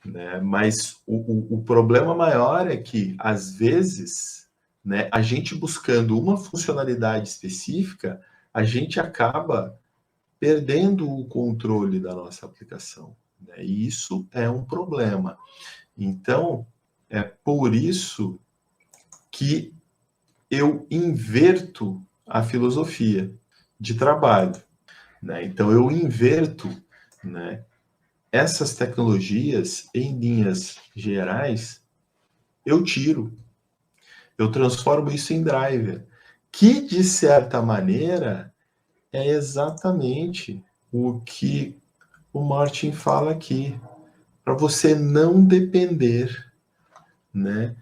né? Mas o problema maior é que, às vezes, né, a gente buscando uma funcionalidade específica, a gente acaba perdendo o controle da nossa aplicação, né? E isso é um problema. Então, é por isso que eu inverto a filosofia de trabalho, né? Então, eu inverto, né, essas tecnologias em linhas gerais, eu tiro, eu transformo isso em driver, que, de certa maneira, é exatamente o que o Martin fala aqui, para você não depender, né,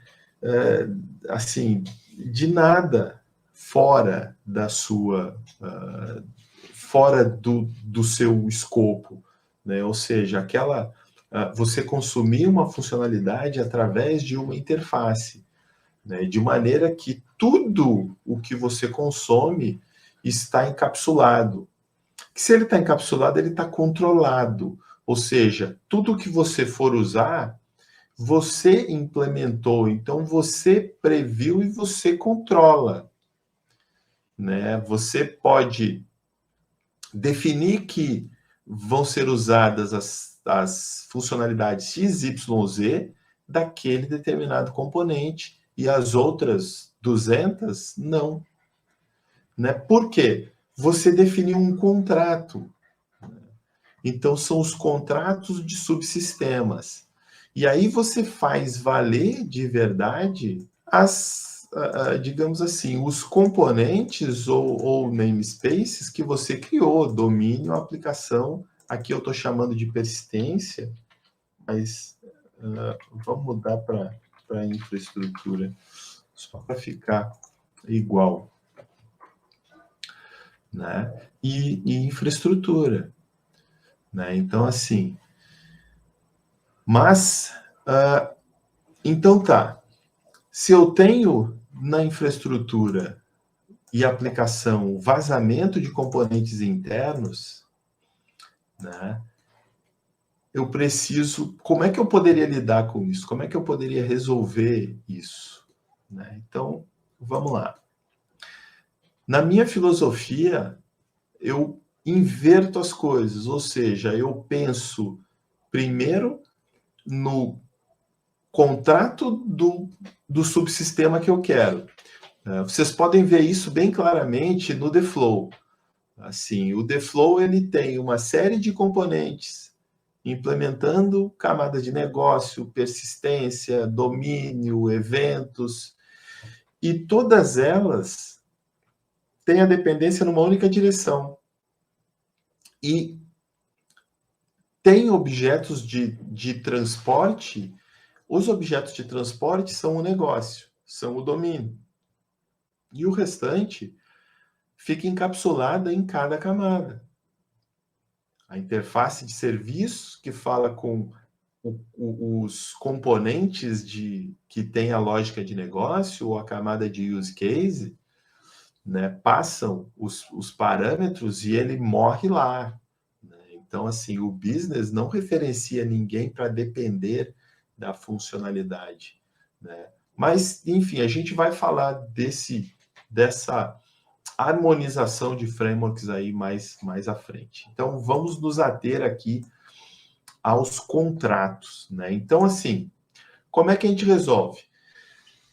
assim, de nada fora da sua, fora do seu escopo, né? Ou seja, você consumir uma funcionalidade através de uma interface, né? De maneira que tudo o que você consome está encapsulado. Que se ele está encapsulado, ele está controlado. Ou seja, tudo que você for usar, você implementou, então você previu e você controla, né? Você pode definir que vão ser usadas as funcionalidades X, Y, Z daquele determinado componente e as outras 200 não, né? Por quê? Você definiu um contrato. Então são os contratos de subsistemas. E aí você faz valer de verdade digamos assim, os componentes ou namespaces que você criou, domínio, aplicação. Aqui eu estou chamando de persistência, mas vamos mudar para infraestrutura, só para ficar igual, né? E infraestrutura, né? Então, assim, mas, então tá, se eu tenho na infraestrutura e aplicação vazamento de componentes internos, né, eu preciso, como é que eu poderia lidar com isso? Como é que eu poderia resolver isso? Né? Então, vamos lá. Na minha filosofia, eu inverto as coisas, ou seja, eu penso primeiro no contrato do subsistema que eu quero. Vocês podem ver isso bem claramente no TheFlow. Assim, o TheFlow ele tem uma série de componentes implementando camada de negócio, persistência, domínio, eventos, e todas elas têm a dependência numa única direção. E tem objetos de transporte. Os objetos de transporte são o negócio, são o domínio. E o restante fica encapsulada em cada camada. A interface de serviços, que fala com os componentes que tem a lógica de negócio, ou a camada de use case, né, passam os parâmetros e ele morre lá. Né? Então, assim, o business não referencia ninguém para depender da funcionalidade. Né? Mas, enfim, a gente vai falar dessa harmonização de frameworks aí mais à frente. Então, vamos nos ater aqui aos contratos, né? Então, assim, como é que a gente resolve?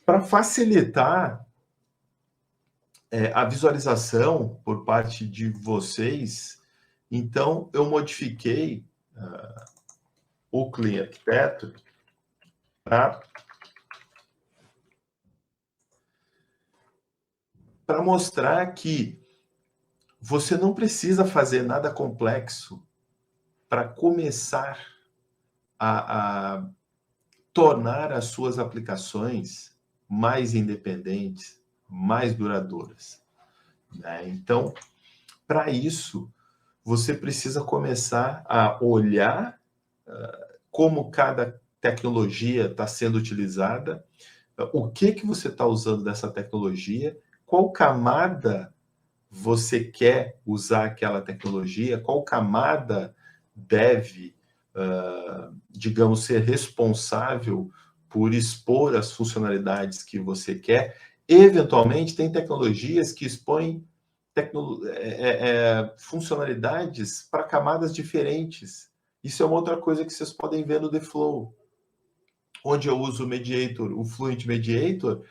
Para facilitar a visualização por parte de vocês, então eu modifiquei o Clean Architecture para mostrar que você não precisa fazer nada complexo para começar a tornar as suas aplicações mais independentes, mais duradouras. Né? Então, para isso, você precisa começar a olhar como cada tecnologia está sendo utilizada, o que você está usando dessa tecnologia, qual camada você quer usar aquela tecnologia, qual camada deve digamos, ser responsável por expor as funcionalidades que você quer. Eventualmente, tem tecnologias que expõem funcionalidades para camadas diferentes. Isso é uma outra coisa que vocês podem ver no The Flow, onde eu uso o Mediator, o Fluent Mediator,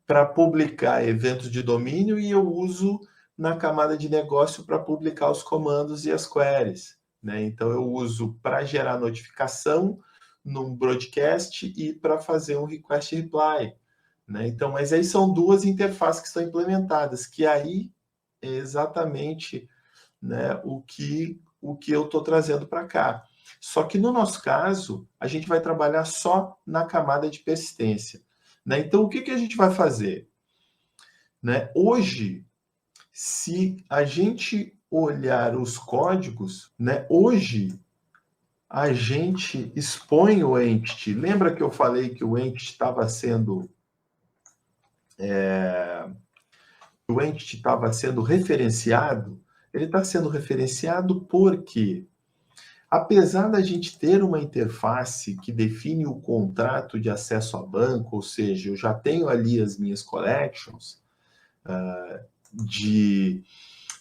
para publicar eventos de domínio, e eu uso na camada de negócio para publicar os comandos e as queries, né? Então eu uso para gerar notificação num broadcast e para fazer um request reply, né? Então, mas aí são duas interfaces que estão implementadas, que aí é exatamente, né, o que eu estou trazendo para cá. Só que no nosso caso, a gente vai trabalhar só na camada de persistência, né? Então, o que a gente vai fazer? Né? Hoje, se a gente olhar os códigos, né, hoje a gente expõe o entity. Lembra que eu falei que o entity estava sendo referenciado? Ele está sendo referenciado porque, apesar da gente ter uma interface que define o contrato de acesso a banco, ou seja, eu já tenho ali as minhas collections,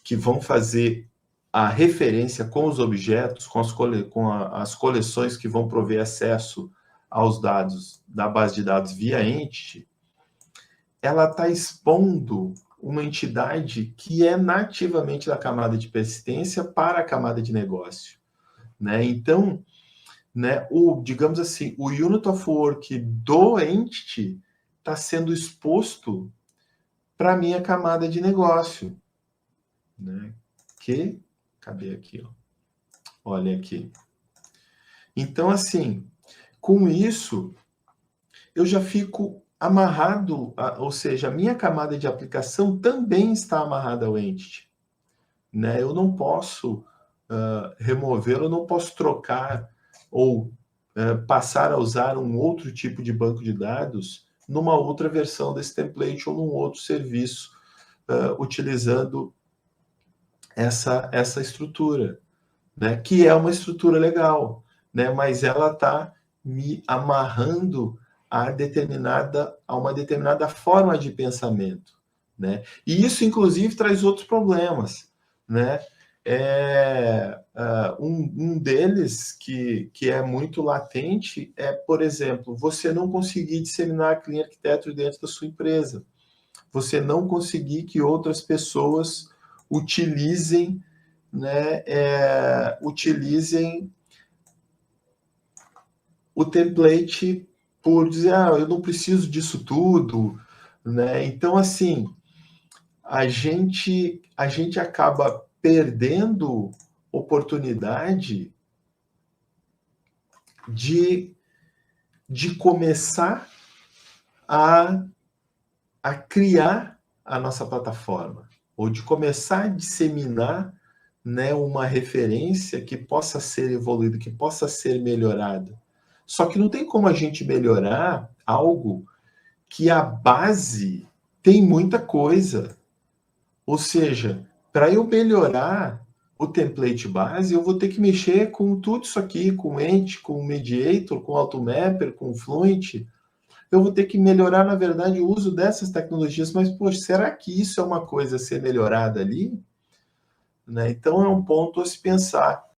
que vão fazer a referência com os objetos, com as coleções que vão prover acesso aos dados da base de dados via entity, ela está expondo uma entidade que é nativamente da camada de persistência para a camada de negócio, né? Então, né, digamos assim, o Unit of Work do entity está sendo exposto para a minha camada de negócio, né? Cadê aqui? Ó? Olha aqui. Então, assim, com isso, eu já fico amarrado, ou seja, a minha camada de aplicação também está amarrada ao entity, né? Eu não posso removê-lo, eu não posso trocar ou passar a usar um outro tipo de banco de dados numa outra versão desse template ou num outro serviço utilizando essa estrutura, né? Que é uma estrutura legal, né? Mas ela está me amarrando a uma determinada forma de pensamento, né? E isso, inclusive, traz outros problemas, né? Um deles que é muito latente é, por exemplo, você não conseguir disseminar Clean Architecture dentro da sua empresa. Você não conseguir que outras pessoas utilizem, né, utilizem o template por dizer, eu não preciso disso tudo, né? Então, assim, a gente acaba perdendo oportunidade de começar a criar a nossa plataforma, ou de começar a disseminar, né, uma referência que possa ser evoluída, que possa ser melhorada. Só que não tem como a gente melhorar algo que a base tem muita coisa. Ou seja, para eu melhorar o template base, eu vou ter que mexer com tudo isso aqui, com o Entity, com o Mediator, com o Automapper, com o Fluent. Eu vou ter que melhorar, na verdade, o uso dessas tecnologias. Mas, poxa, será que isso é uma coisa a ser melhorada ali? Né? Então, é um ponto a se pensar.